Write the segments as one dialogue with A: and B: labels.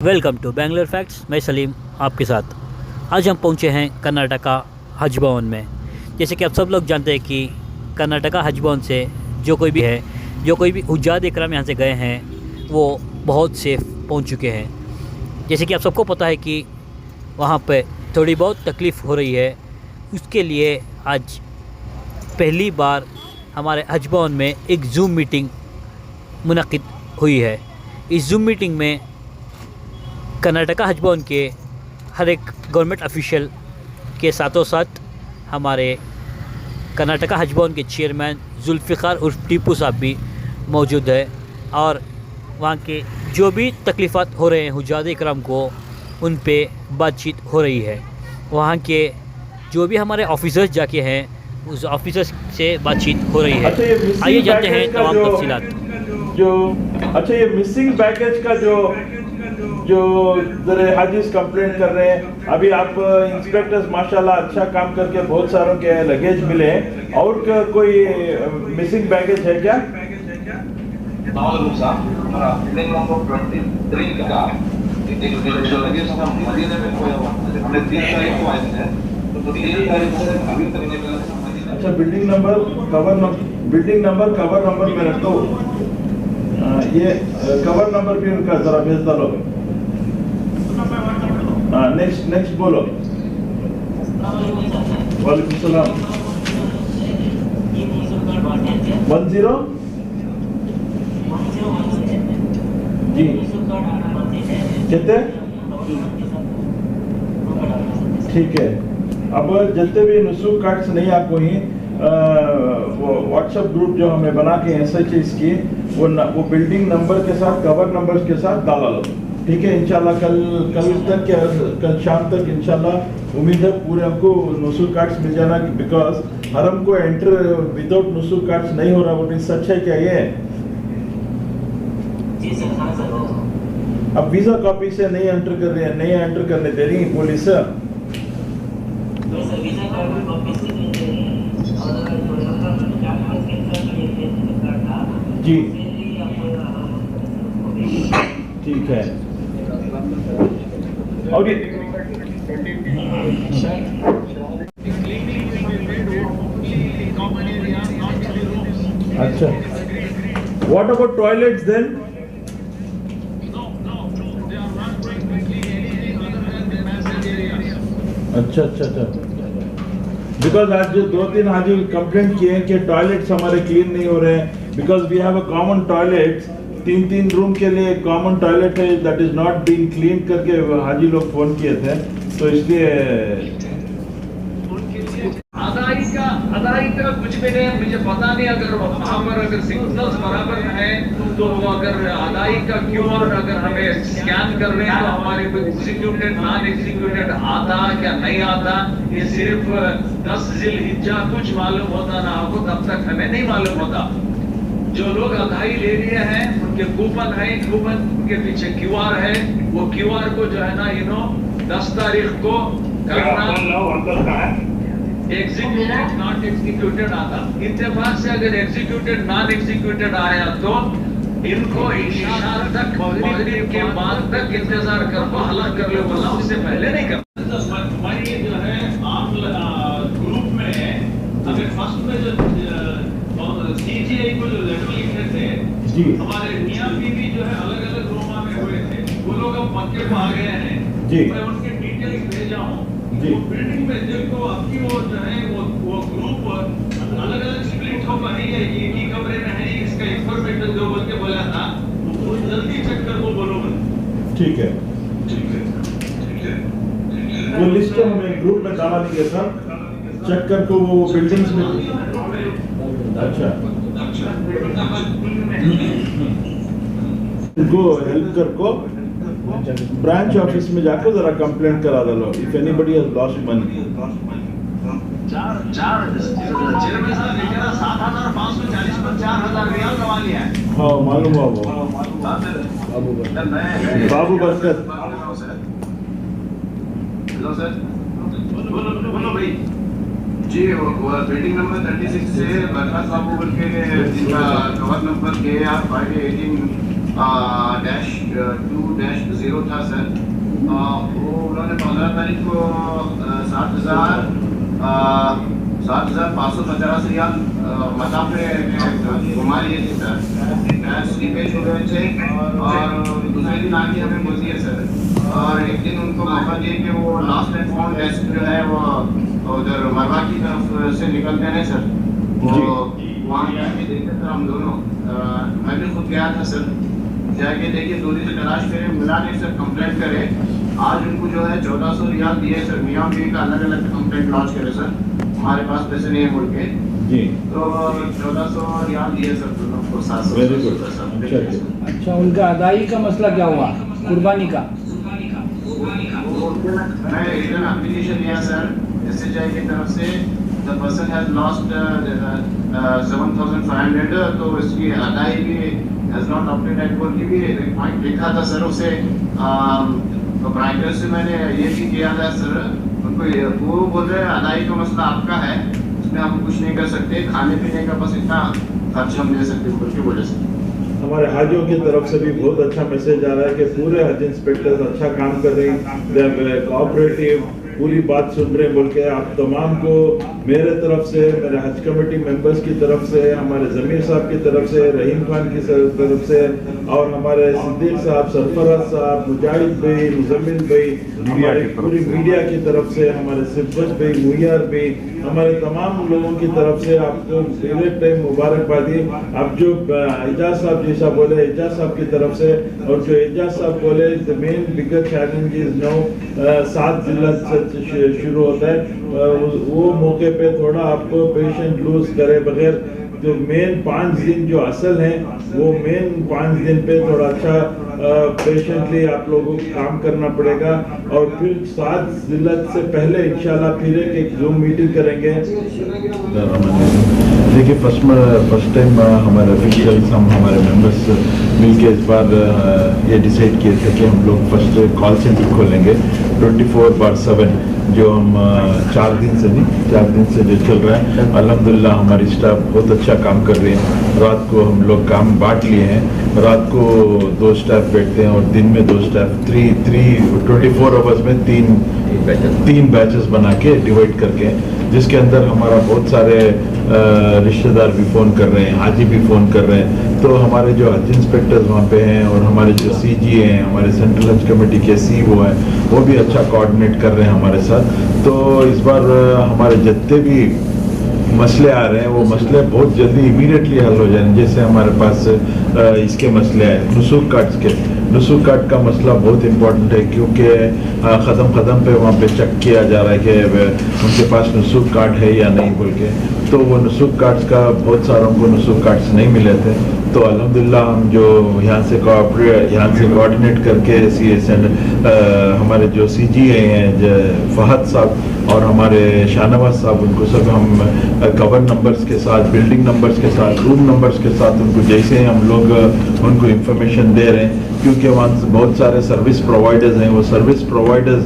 A: Welcome to Bangalore facts. मैं सलीम आपके साथ। आज हम पहुंचे हैं कर्नाटका हज भवन में। जैसे कि आप सब लोग जानते हैं कि कर्नाटका हज भवन से जो कोई भी हुज्जाज इकराम यहाँ से गए हैं वो बहुत सेफ़ पहुंच चुके हैं। जैसे कि आप सबको पता है कि वहाँ पे थोड़ी बहुत तकलीफ़ हो रही है, उसके लिए आज पहली बार हमारे हज भवन में एक ज़ूम मीटिंग मुनक़िद हुई है। इस ज़ूम मीटिंग में कर्नाटका हज भवन के हर एक गवर्नमेंट ऑफिशियल के साथों साथ हमारे कर्नाटका हज भवन के चेयरमैन जुल्फ़िकार उर्फ टीपू साहब भी मौजूद है और वहाँ के जो भी तकलीफ़ात हो रहे हैं हुज्जाज इकराम को, उन पे बातचीत हो रही है। वहाँ के जो भी हमारे ऑफिसर्स जाके हैं उस ऑफिसर्स से बातचीत हो रही है। आइए जानते हैं तमाम तफसीलात।
B: ये मिसिंग बैगेज का जो हाजिज कंप्लेंट कर रहे हैं, अभी आप इंस्पेक्टर्स माशाल्लाह अच्छा काम करके बहुत सारों के लगेज मिले। और कोई मिसिंग बैगेज है क्या? अच्छा, बिल्डिंग नंबर कवर नंबर में रख दो। ये कवर नंबर भी उनका जरा भेज डालो। नेक्स्ट बोलो। वालेकुम सलाम। 10 जी कितने? ठीक है। अब जितने भी नुसूख कार्ड्स नहीं आपको ही वो व्हाट्सएप ग्रुप जो हमें बना के SHS की वो बिल्डिंग नंबर के साथ कवर नंबर्स के साथ डाला लो। ठीक है, इंशाल्लाह कल शाम तक इंशाल्लाह उम्मीद है पूरे हमको नुसूख कार्ड्स मिल जाना, बिकॉज हरम को एंटर विदाउट नुसूख कार्ड्स नहीं हो रहा। वो सच है क्या ये? अब वीजा कॉपी से नहीं एंटर करने दे रही पुलिस। जी ठीक है। और अच्छा, व्हाट अबाउट टॉयलेट्स देन? अच्छा। बिकॉज आज जो 2-3 हाजी कंप्लेंट किए हैं कि टॉयलेट्स हमारे क्लीन नहीं हो रहे हैं, because we have a common toilet. 3 room के लिए कॉमन टॉयलेट है, that is not being clean करके हाजी लोग फोन किए थे, तो इसलिए
C: अदाई का कुछ भी नहीं। मुझे पता नहीं अगर वहाँ पर अगर सिग्नल्स बराबर है तो अगर अदाई का QR अगर हमें स्कैन कर रहे हैं तो हमारे को एग्जीक्यूटेड नॉन एग्जीक्यूटेड आता क्या नहीं आता, ये सिर्फ 10 ज़िलहिज्जा कुछ मालूम होता ना आपको, तब तक हमें नहीं मालूम होता। जो लोग अदाई ले लिए हैं उनके कूपन है, कूपन के पीछे QR है, वो QR को जो है ना 10 तारीख को एग्जीक्यूटेड नॉट एग्जीक्यूटेड आता। इत्तेफाक से अगर एग्जीक्यूटेड नॉन एग्जीक्यूटेड आया तो इनको इशारा तक मगरिब के बाद तक इंतजार करो, हला कर लो, बोला उससे पहले नहीं कर। हमारी जो है आप ग्रुप में है, अगर फर्स्ट में जो CGI को जो लेटर लिखे थे हमारे मियां बीवी जो है अलग अलग रूमा में हुए थे, वो लोग अब मक्के को आ गए हैं। मैं उनके डिटेल्स भेजा हूँ। बिल्डिंग में जिनको आपकी वो जो है वो ग्रुप अलग अलग स्प्लिट हो गए हैं, एक ही कमरे में है, इसका इंफॉर्मेशन जो बोल के बोला था वो जल्दी चेक कर वो बोलो। ठीक है। वो लिस्ट हमें ग्रुप में डाला नहीं गया था, चेक कर को वो बिल्डिंग्स में। अच्छा, उनको हेल्प कर को ब्रांच ऑफिस में जाकर जरा कंप्लेंट करा दो if anybody has lost money. 7,540 पर 4,000 रियाल कमा लिया है। हाँ मालूम है वो बाबू बरकत। हेलो सर, बोलो भाई जी। बिल्डिंग नंबर 36 से बरकत बाबू बोल के जिनका कवर नंबर KR 518
D: -2-0 था सर। वो उन्होंने 15 तारीख को 7,550 रियाल मता पे घुमा लिए थे सर। स्लीपेज हो गए थे और दूसरे दिन आके हमें बोल दिए सर। और एक दिन उनको मौका दिए कि वो लास्ट एंड फाउंड डेस्क जो है वो उधर मरवा की तरफ से निकलते हैं सर। वो वहाँ जाके देखे सर हम दोनों। मैं भी खुद गया था सर, जाके देखिए 2 दिन से तलाश करे, मिला नहीं सर, कंप्लेंट करे। आज उनको जो है 1400 रियाल दिए सर। मियाँ बीवी का अलग अलग कंप्लेंट लॉन्च करे सर, हमारे पास पैसे नहीं है बोल के।
B: जी
D: तो 1400 रियाल दिए सर दोनों को, 700
B: वेरी गुड।
D: सर।
E: अच्छा, उनका अदाई का मसला क्या हुआ, कुर्बानी का?
D: मैं रिटर्न एप्लीकेशन लिया सर SHI की तरफ से। द पर्सन हैज लॉस्ट 7,500, तो इसकी अदाई भी हैज नॉट अपडेटेड एट बोल की भी एक पॉइंट लिखा था सर उसे। प्रोप्राइटर से मैंने ये भी किया था सर उनको। वो बोल रहे हैं अदाई का मसला आपका है, उसमें हम कुछ नहीं कर सकते, खाने पीने का बस इतना खर्च हम दे सकते बोल के बोले सर।
B: हमारे हाजियों की तरफ से भी बहुत अच्छा मैसेज आ रहा है कि पूरे हज इंस्पेक्टर्स अच्छा काम कर रहे हैं, कोऑपरेटिव, पूरी बात सुन रहे हैं बोल के। आप तमाम को मेरे तरफ से, मेरे हज कमेटी मेंबर्स की तरफ से, हमारे ज़मीर साहब की तरफ से, रहीम खान की तरफ से, और हमारे सिद्दीक साहब, सरफराज साहब, मुजाहिद भाई, मुजम्मिल भाई, हमारी पूरी मीडिया की तरफ से, हमारे सिब्बत भाई, मुयार भाई, हमारे तमाम लोगों की तरफ से आपको फेवरेट टाइम मुबारकबादी। आप जो एजाज साहब जैसा बोले एजाज साहब की तरफ से, और जो एजाज साहब बोले the main bigger challenge is now 7 जिला से शुरू होता है। वो मौके पे थोड़ा आपको पेशेंट लूज करे बगैर जो मेन 5 दिन जो असल हैं, वो मेन 5 दिन पे थोड़ा अच्छा पेशेंटली आप लोगों को काम करना पड़ेगा। और फिर 7 जिल्लत से पहले इंशाल्लाह फिर एक जूम मीटिंग करेंगे।
F: देखिए फर्स्ट टाइम हमारे ऑफिशियल्स, हम हमारे मेंबर्स मिलके इस बार ये डिसाइड किए थे कि हम लोग फर्स्ट कॉल सेंटर खोलेंगे 24/7, जो हम 4 दिन से जो चल रहा है। अल्हम्दुलिल्लाह हमारी स्टाफ बहुत अच्छा काम कर रही है। रात को हम लोग काम बांट लिए हैं, रात को 2 स्टाफ बैठते हैं और दिन में 2 स्टाफ, 24 आवर्स में 3 बैचेस बना के डिवाइड करके, जिसके अंदर हमारा बहुत सारे रिश्तेदार भी फ़ोन कर रहे हैं, हाजी भी फ़ोन कर रहे हैं। तो हमारे जो हज इंस्पेक्टर्स वहाँ पे हैं और हमारे जो CG हैं, हमारे सेंट्रल हज कमेटी के CO हैं, वो भी अच्छा कोऑर्डिनेट कर रहे हैं हमारे साथ। तो इस बार हमारे जितने भी मसले आ रहे हैं वो मसले बहुत जल्दी इमीडिएटली हल हो जाएंगे। जैसे हमारे पास इसके मसले हैं नुसूक कार्ड का मसला बहुत इम्पोर्टेंट है, क्योंकि ख़दम पे वहाँ पे चेक किया जा रहा है कि उनके पास नुसूक कार्ड है या नहीं बोल के। तो वो नुसूक कार्ड्स का बहुत सारों को नुसूक कार्ड्स नहीं मिले थे। तो अल्हम्दुलिल्लाह हम जो यहाँ से कोऑर्डिनेट करके हमारे जो CG हैं फहद साहब और हमारे शाहनवाज साहब, उनको सब हम कवर नंबर्स के साथ, बिल्डिंग नंबर्स के साथ, रूम नंबर्स के साथ उनको जैसे हम लोग उनको इंफॉर्मेशन दे रहे हैं, क्योंकि वहाँ बहुत सारे सर्विस प्रोवाइडर्स हैं। वो सर्विस प्रोवाइडर्स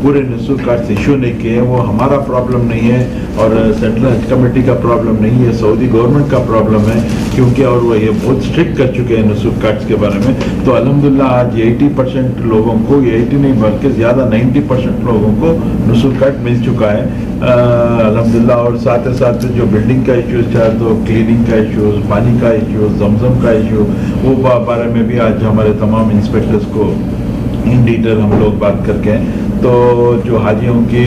F: पूरे नुसूक कार्ड्स इशू नहीं किए हैं। वो हमारा प्रॉब्लम नहीं है और सेंट्रल हज कमेटी का प्रॉब्लम नहीं है, सऊदी गवर्नमेंट का प्रॉब्लम है, क्योंकि और वो ये बहुत स्ट्रिक्ट कर चुके हैं नुसूक कार्ड्स के बारे में। तो अल्हम्दुलिल्लाह आज 80% लोगों को, 80 नहीं बल्कि ज़्यादा 90% लोगों को नुसूक कार्ड मिल चुका है अल्हम्दुलिल्लाह। और साथ ही साथ जो बिल्डिंग का इश्यूज था, तो क्लीनिंग का इश्यूज, पानी का इश्यूज, जमजम का इशू, वो बारे में भी आज हमारे तमाम इंस्पेक्टर्स को इन डिटेल हम लोग बात करके हैं। तो जो हाजियों की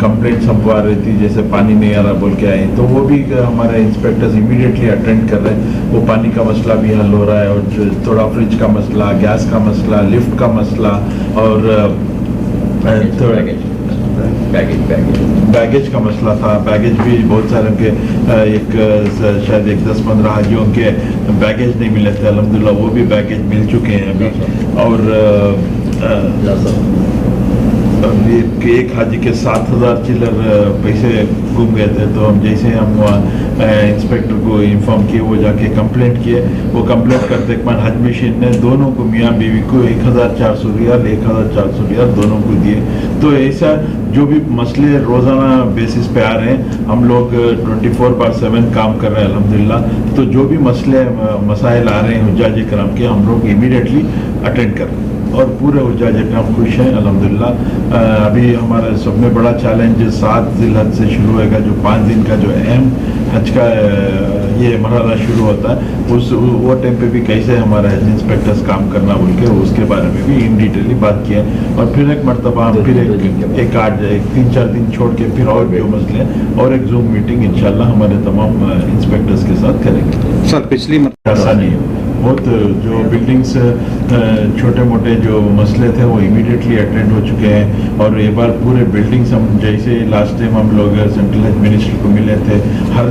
F: कंप्लेंट्स हम आ रही थी, जैसे पानी नहीं आ रहा बोल के आए, तो वो भी हमारे इंस्पेक्टर्स इमीडिएटली अटेंड कर रहे हैं। वो पानी का मसला भी हल हो रहा है, और थोड़ा फ्रिज का मसला, गैस का मसला, लिफ्ट का मसला, और बैगेज का मसला था। बैगेज भी बहुत सारे के शायद 10-15 हाजियों के बैगेज नहीं मिले थे, अल्हम्दुलिल्लाह वो भी बैगेज मिल चुके हैं अभी। और एक हाजी के 7,000 चिल्लर पैसे घूम गए थे, तो हम जैसे हम इंस्पेक्टर को इन्फॉर्म किए, वो जाके कंप्लेंट किए। वो कंप्लेंट करते के बाद हज मिशन ने दोनों को, मियाँ बीवी को 1400 रियाल 1400 रियाल दोनों को दिए। तो ऐसा जो भी मसले रोज़ाना बेसिस पे आ रहे हैं, हम लोग 24/7 काम कर रहे हैं अल्हम्दुलिल्लाह। तो जो भी मसले मसाइल आ रहे हैं हुज्जाज इकराम के, हम लोग इमीडिएटली अटेंड कर रहे हैं और पूरे हुज्जाज इकराम खुश हैं अल्हम्दुलिल्लाह। अभी हमारा सब में बड़ा चैलेंज 7 ज़िलहज से शुरू होएगा, जो 5 दिन का जो अहम हज का ये मरहला शुरू होता है, वो टाइम पे भी कैसे हमारे हेल्थ इंस्पेक्टर्स काम करना बोल के उसके बारे में भी इन डिटेली बात किया है। और फिर एक मरतबा हम फिर एक 3-4 दिन छोड़ के फिर और जो मसले हैं और एक जूम मीटिंग इंशाल्लाह हमारे तमाम इंस्पेक्टर्स के साथ करेंगे।
G: सर पिछली
F: आसानी है बहुत, जो बिल्डिंग्स छोटे मोटे जो मसले थे वो इमीडिएटली अटेंड हो चुके हैं। और ये बार पूरे बिल्डिंग्स हम जैसे लास्ट टाइम हम लोग सेंट्रल हेल्थ मिनिस्टर को मिले थे, हर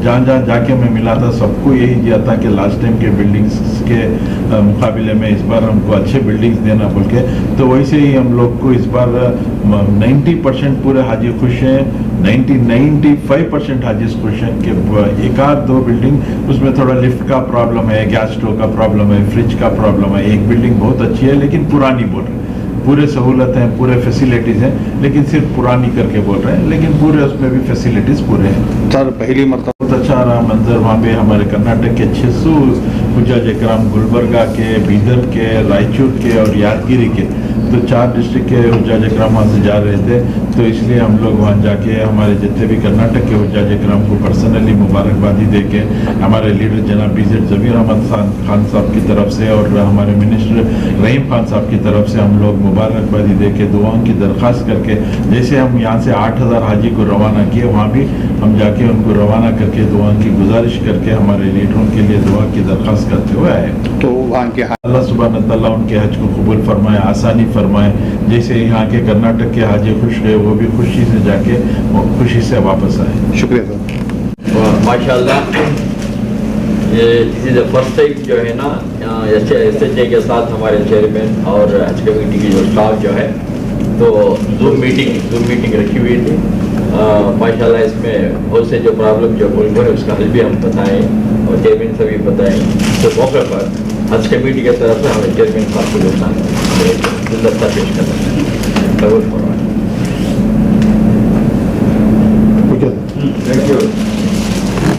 F: जहाँ जाके मैं मिला था सबको यही दिया था कि लास्ट टाइम के बिल्डिंग्स के मुकाबले में इस बार हमको अच्छे बिल्डिंग्स देना बोल के। तो वैसे ही हम लोग को इस बार 90% पूरे हाजी खुश हैं, 95% हाजिज खुश हैं कि 1-2 बिल्डिंग उसमें थोड़ा लिफ्ट का प्रॉब्लम है, गैस स्टोव का प्रॉब्लम है, फ्रिज का प्रॉब्लम है। एक बिल्डिंग बहुत अच्छी है लेकिन पुरानी बोल रहे हैं, पूरे सहूलत हैं, पूरे फैसिलिटीज़ हैं, लेकिन सिर्फ पुरानी करके बोल रहे हैं, लेकिन पूरे उसमें भी फैसिलिटीज़ पूरे हैं।
G: सर पहली मरतबा
F: बहुत अच्छा रहा मंजर वहाँ पे। हमारे कर्नाटक के 600 हुज्जाज इकराम, गुलबर्गा के, बीदर के, रायचूर के और यादगिरी के, तो 4 डिस्ट्रिक्ट के हुज्जाज इकराम वहाँ से जा रहे थे। तो इसलिए हम लोग वहाँ जाके हमारे जितने भी कर्नाटक के हुज्जाज इकराम को पर्सनली मुबारकबादी दे के, हमारे लीडर जनाब BZ ज़मीर अहमद खान साहब की तरफ से और हमारे मिनिस्टर रहीम खान साहब की तरफ से हम लोग मुबारकबादी दे के दुआओं की दरख्वास्त करके, जैसे हम यहाँ से 8000 हाजी को रवाना किए, वहाँ भी हम जाके उनको रवाना करके दुआ की गुजारिश करके हमारे लीडरों के लिए दुआ की दरख्वास्त करते हुए आए।
G: तो वहाँ के
F: अल्लाह सुब्हान तआला उनके हज को कबूल फरमाए, आसानी फरमाए। जैसे यहाँ के कर्नाटक के हाजी खुश गए, वो भी खुशी से जाके खुशी से वापस आए।
G: शुक्रिया सर।
H: माशाल्लाह ये this is the first time जो है ना SHA के साथ हमारे चेयरमैन और हज कमेटी की जो स्टाफ जो है तो जूम मीटिंग रखी हुई थी। माशाल्लाह इसमें बहुत से जो प्रॉब्लम जो मुल्क है उसका हल भी हम बताएं और चेयरमैन से भी बताएं। तो मौके पर हज कमेटी की तरफ से हमें चेयरमैन साहब को जो गुलदस्ता पेश करना है। कबूल फरमाएं।
G: ठीक है।